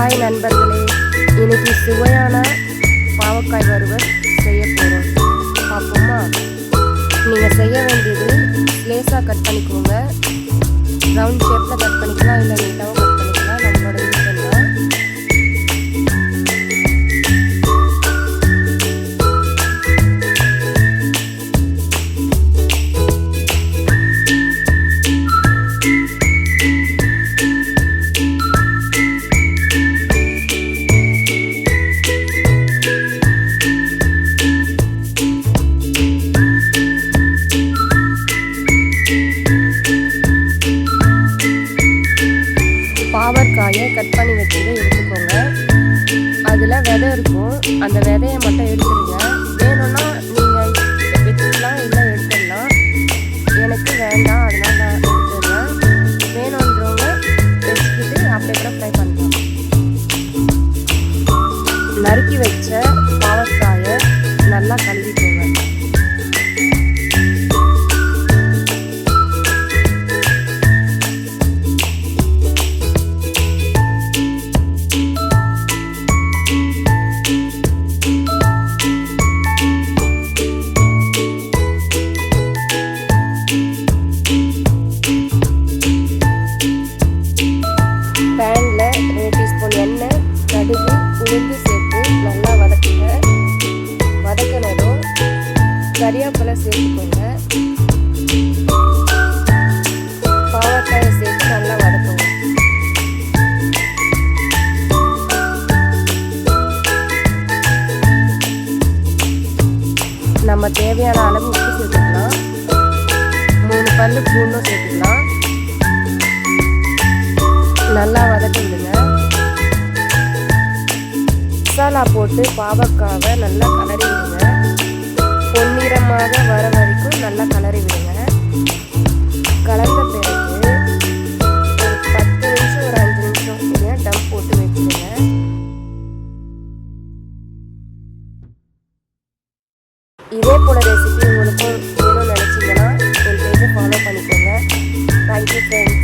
Hi நண்பர்களே, இன்னைக்கு சுவையான பாவக்காய் வறுவல் செய்ய போகிறோம். பார்ப்போமா? நீங்கள் செய்ய வேண்டியது லேசாக கட் பண்ணிக்கோங்க. ரவுண்ட் ஷேப்பில் கட் பண்ணிக்கலாம், இல்லை நீட்டாகவும் கட் பண்ணிக்கலாம். நம்மளோட விருப்பம் தான். பாவற்காயை கட் பண்ணி வச்சதை எடுத்துக்கோங்க. அதில் விதை இருக்கும், அந்த விதையை மட்டும் எடுத்துருங்க. வேணும்னா நீங்கள் வச்சுக்கலாம், இல்லை எடுத்துடலாம். எனக்கு வேண்டாம், அதனால் நான் எடுத்துடுறேன். வேணுன்றவங்க வச்சுக்கிட்டு அப்படியே கூட ஃப்ரை பண்ணலாம். நறுக்கி வச்ச பாவற்காயை நல்லா கழுவிக்கோங்க. பேனில் 2 டீஸ்பூன் எண்ணெய், கடுகு, உளுந்து சேர்த்து நல்லா வதக்குங்க. வதக்கினதும் கறிவேப்பிலை சேர்த்துக்கோங்க. பாவக்காயை சேர்த்து நல்லா வதக்குங்க. நம்ம தேவையான அளவு உப்பு சேர்த்துக்கலாம். 3 பல்லு பூண்டும் சேர்த்துக்கலாம். நல்லா வதக்கிடுங்க. மசாலா போட்டு பாவக்காவை நல்லா கலரி விடுங்க. பொன்னிறமாக வர வரைக்கும் நல்லா கலரி விடுங்க. கலந்த பிறகு ஒரு 10 நிமிஷம், ஒரு 5 நிமிஷம் நீங்கள் டம் போட்டு வச்சுடுங்க. இதே போல் ரெசிபி உங்களுக்கும் வேணும்னு நினச்சிங்கன்னா என் பேஜை ஃபாலோ பண்ணிக்கோங்க. Thank you friends.